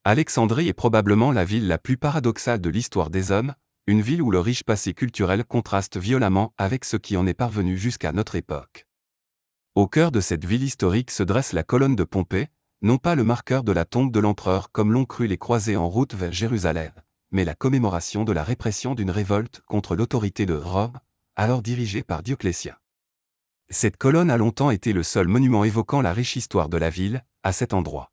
Alexandrie est probablement la ville la plus paradoxale de l'histoire des hommes, une ville où le riche passé culturel contraste violemment avec ce qui en est parvenu jusqu'à notre époque. Au cœur de cette ville historique se dresse la colonne de Pompée, non pas le marqueur de la tombe de l'empereur comme l'ont cru les croisés en route vers Jérusalem, mais la commémoration de la répression d'une révolte contre l'autorité de Rome, alors dirigée par Dioclétien. Cette colonne a longtemps été le seul monument évoquant la riche histoire de la ville, à cet endroit.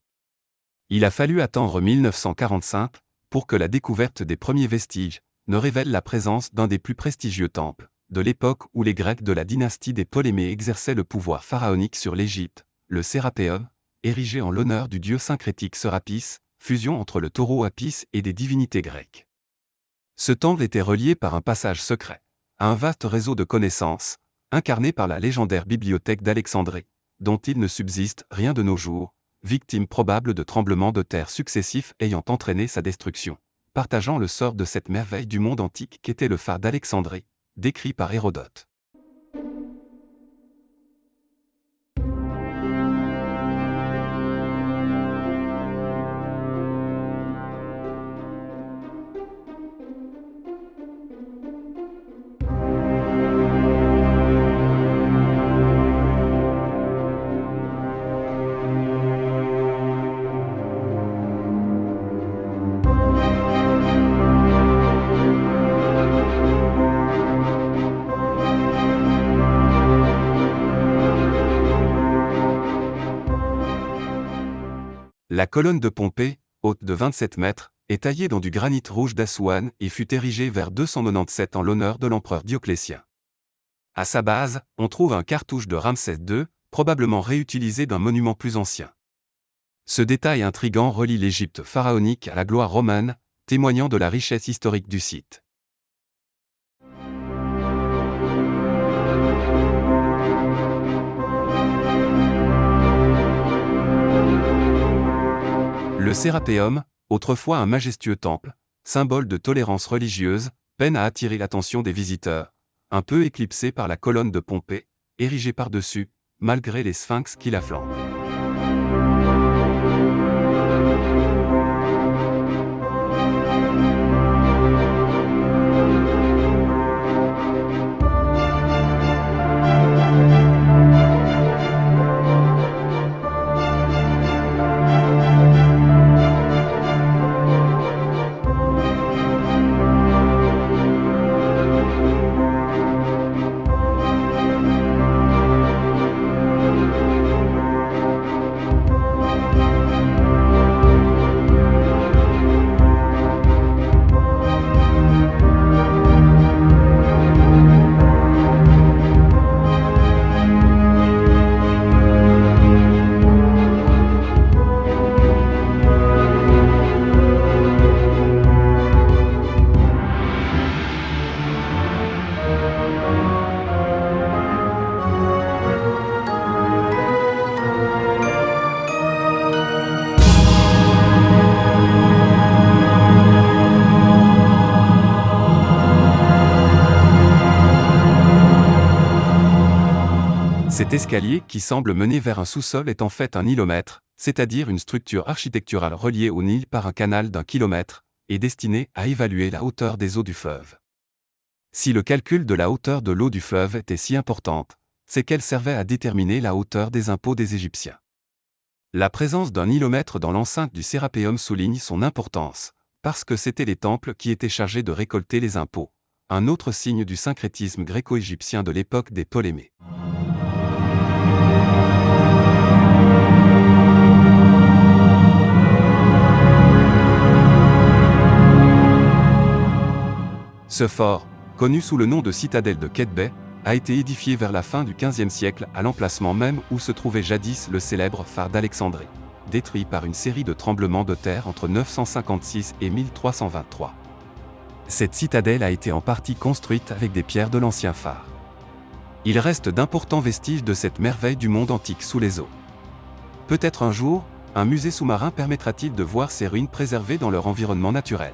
Il a fallu attendre 1945 pour que la découverte des premiers vestiges ne révèle la présence d'un des plus prestigieux temples, de l'époque où les Grecs de la dynastie des Ptolémées exerçaient le pouvoir pharaonique sur l'Égypte, le Sérapéum, érigé en l'honneur du dieu syncrétique Sérapis, fusion entre le taureau Apis et des divinités grecques. Ce temple était relié par un passage secret à un vaste réseau de connaissances, incarné par la légendaire bibliothèque d'Alexandrie, dont il ne subsiste rien de nos jours, victime probable de tremblements de terre successifs ayant entraîné sa destruction, partageant le sort de cette merveille du monde antique qu'était le phare d'Alexandrie, décrit par Hérodote. La colonne de Pompée, haute de 27 mètres, est taillée dans du granit rouge d'Assouan et fut érigée vers 297 en l'honneur de l'empereur Dioclétien. À sa base, on trouve un cartouche de Ramsès II, probablement réutilisé d'un monument plus ancien. Ce détail intrigant relie l'Égypte pharaonique à la gloire romaine, témoignant de la richesse historique du site. Le Sérapéum, autrefois un majestueux temple, symbole de tolérance religieuse, peine à attirer l'attention des visiteurs, un peu éclipsé par la colonne de Pompée, érigée par-dessus, malgré les sphinx qui la flanquent. Cet escalier qui semble mener vers un sous-sol est en fait un nilomètre, c'est-à-dire une structure architecturale reliée au Nil par un canal d'1 kilomètre, et destinée à évaluer la hauteur des eaux du fleuve. Si le calcul de la hauteur de l'eau du fleuve était si importante, c'est qu'elle servait à déterminer la hauteur des impôts des Égyptiens. La présence d'un nilomètre dans l'enceinte du Sérapéum souligne son importance, parce que c'étaient les temples qui étaient chargés de récolter les impôts, un autre signe du syncrétisme gréco-égyptien de l'époque des Ptolémées. Ce fort, connu sous le nom de citadelle de Quetbeh, a été édifié vers la fin du XVe siècle à l'emplacement même où se trouvait jadis le célèbre phare d'Alexandrie, détruit par une série de tremblements de terre entre 956 et 1323. Cette citadelle a été en partie construite avec des pierres de l'ancien phare. Il reste d'importants vestiges de cette merveille du monde antique sous les eaux. Peut-être un jour, un musée sous-marin permettra-t-il de voir ces ruines préservées dans leur environnement naturel.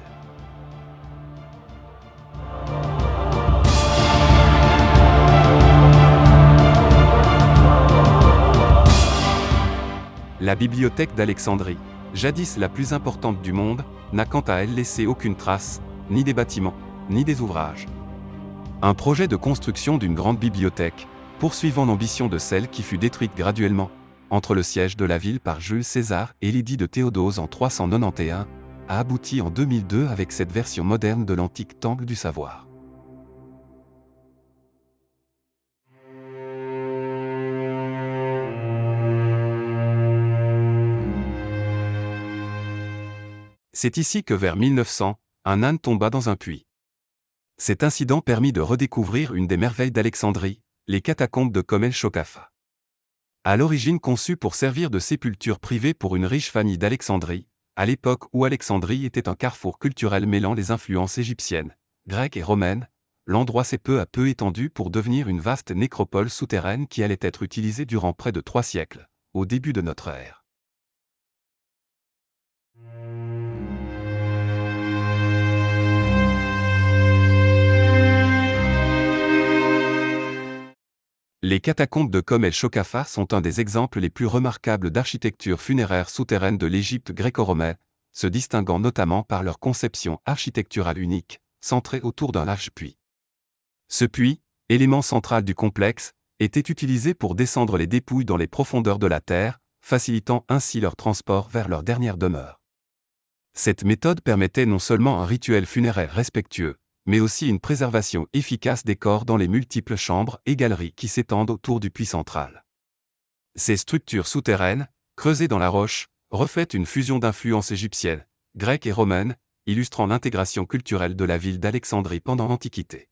La bibliothèque d'Alexandrie, jadis la plus importante du monde, n'a quant à elle laissé aucune trace, ni des bâtiments, ni des ouvrages. Un projet de construction d'une grande bibliothèque, poursuivant l'ambition de celle qui fut détruite graduellement, entre le siège de la ville par Jules César et l'édit de Théodose en 391, a abouti en 2002 avec cette version moderne de l'antique temple du savoir. C'est ici que vers 1900, un âne tomba dans un puits. Cet incident permit de redécouvrir une des merveilles d'Alexandrie, les catacombes de Kom el-Shokafa. À l'origine conçues pour servir de sépulture privée pour une riche famille d'Alexandrie, à l'époque où Alexandrie était un carrefour culturel mêlant les influences égyptiennes, grecques et romaines, l'endroit s'est peu à peu étendu pour devenir une vaste nécropole souterraine qui allait être utilisée durant près de 3 siècles, au début de notre ère. Les catacombes de Kom el-Shokafa sont un des exemples les plus remarquables d'architecture funéraire souterraine de l'Égypte gréco-romaine, se distinguant notamment par leur conception architecturale unique, centrée autour d'un large puits. Ce puits, élément central du complexe, était utilisé pour descendre les dépouilles dans les profondeurs de la terre, facilitant ainsi leur transport vers leur dernière demeure. Cette méthode permettait non seulement un rituel funéraire respectueux, mais aussi une préservation efficace des corps dans les multiples chambres et galeries qui s'étendent autour du puits central. Ces structures souterraines, creusées dans la roche, reflètent une fusion d'influences égyptiennes, grecques et romaines, illustrant l'intégration culturelle de la ville d'Alexandrie pendant l'Antiquité.